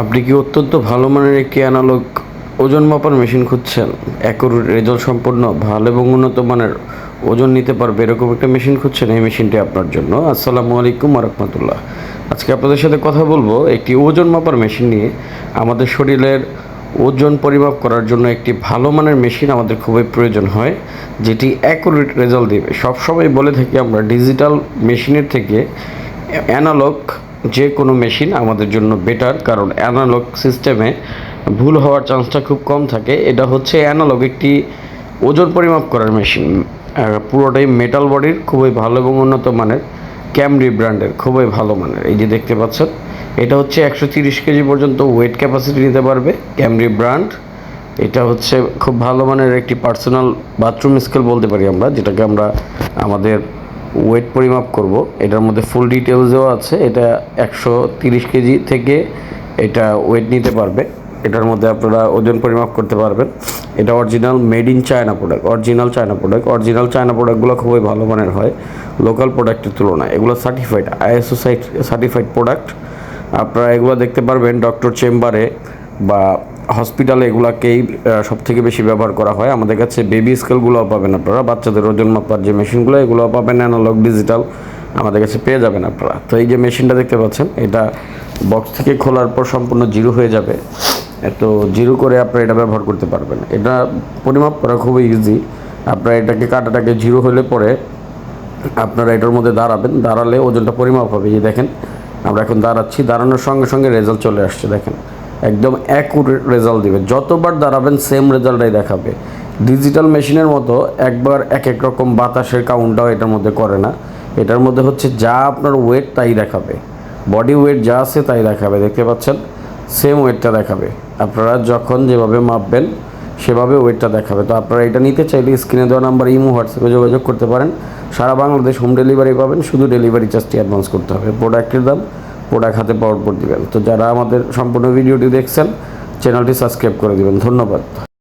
আপনি কি অত্যন্ত ভালো মানের একটি অ্যানালগ ওজন মাপার মেশিন খুঁজছেন? অ্যাকুরেট রেজাল্ট সম্পন্ন ভালো এবং উন্নত মানের ওজন নিতে পারবে এরকম একটা মেশিন খুঁজছেন? এই মেশিনটি আপনার জন্য। আসসালামু আলাইকুম ওয়া রাহমাতুল্লাহ। আজকে আপনাদের সাথে কথা বলবো একটি ওজন মাপার মেশিন নিয়ে। আমাদের শরীরের ওজন পরিমাপ করার জন্য একটি ভালো মানের মেশিন আমাদের খুবই প্রয়োজন হয়, যেটি অ্যাকুরেট রেজাল্ট দেবে। সবসময় বলে থাকি আমরা, ডিজিটাল মেশিনের থেকে অ্যানালগ যে কোনো মেশিন আমাদের জন্য বেটার, কারণ অ্যানালগ সিস্টেমে ভুল হওয়ার চান্সটা খুব কম থাকে। এটা হচ্ছে অ্যানালগ একটি ওজন পরিমাপ করার মেশিন, পুরোটাই মেটাল বডির, খুবই ভালো এবং উন্নত মানের, ক্যামরি ব্র্যান্ডের, খুবই ভালো মানের। এই যে দেখতে পাচ্ছেন, এটা হচ্ছে 130 কেজি পর্যন্ত ওয়েট ক্যাপাসিটি নিতে পারবে, ক্যামরি ব্র্যান্ড। এটা হচ্ছে খুব ভালো মানের একটি পার্সোনাল বাথরুম স্কেল বলতে পারি আমরা, যেটাকে আমরা আমাদের ওয়েট পরিমাপ করব। এটার মধ্যে ফুল ডিটেলসও আছে। এটা 130 কেজি থেকে এটা ওয়েট নিতে পারবে। এটার মধ্যে আপনারা ওজন পরিমাপ করতে পারবেন। এটা original made in China product, original China প্রোডাক্টগুলো খুবই ভালো মানের হয় লোকাল প্রোডাক্টের তুলনায়। এগুলো সার্টিফাইড, আইএসও সার্টিফাইড প্রোডাক্ট। আপনারা এগুলো দেখতে পারবেন ডক্টর চেম্বারে বা হসপিটালে। এগুলাকেই সবথেকে বেশি ব্যবহার করা হয়। আমাদের কাছে বেবি স্কেলগুলোও পাবেন আপনারা, বাচ্চাদের ওজন মাপার যে মেশিনগুলো, এগুলোও পাবেন, অ্যানালগ ডিজিটাল আমাদের কাছে পেয়ে যাবেন আপনারা। তো এই যে মেশিনটা দেখতে পাচ্ছেন, এটা বক্স থেকে খোলার পর সম্পূর্ণ জিরো হয়ে যাবে। তো জিরো করে আপনারা এটা ব্যবহার করতে পারবেন। এটা পরিমাপ করা খুবই ইজি। আপনারা এটাকে কাটাটাকে জিরো হলে পরে আপনারা এটার মধ্যে দাঁড়াবেন, দাঁড়ালে ওজনটা পরিমাপ হবে। এই দেখেন, আমরা এখন দাঁড়াচ্ছি, দাঁড়ানোর সঙ্গে সঙ্গে রেজাল্ট চলে আসছে। দেখেন, একদম অ্যাকুরেট রেজাল্ট দিবে। যতবার দাঁড়াবেন সেম রেজাল্টটাই দেখাবে। ডিজিটাল মেশিনের মতো একবার এক এক রকম বাতাসের কাউন্টটাও এটার মধ্যে করে না। এটার মধ্যে হচ্ছে যা আপনার ওয়েট তাই দেখাবে, বডি ওয়েট যা আছে তাই দেখাবে। দেখতে পাচ্ছেন, সেম ওয়েটটা দেখাবে। আপনারা যখন যেভাবে মাপবেন সেভাবে ওয়েটটা দেখাবে। তো আপনারা এটা নিতে চাইলে স্ক্রিনে দেওয়া নাম্বার ইমো হোয়াটসঅ্যাপে যোগাযোগ করতে পারেন। সারা বাংলাদেশ হোম ডেলিভারি পাবেন, শুধু ডেলিভারি চার্জটি অ্যাডভান্স করতে হবে। প্রোডাক্টের দাম প্রোডাক্ট হাতে পাওয়ার পর দিবেন। তো যারা আমাদের সম্পূর্ণ ভিডিওটি দেখছেন, চ্যানেলটি সাবস্ক্রাইব করে দিবেন। ধন্যবাদ।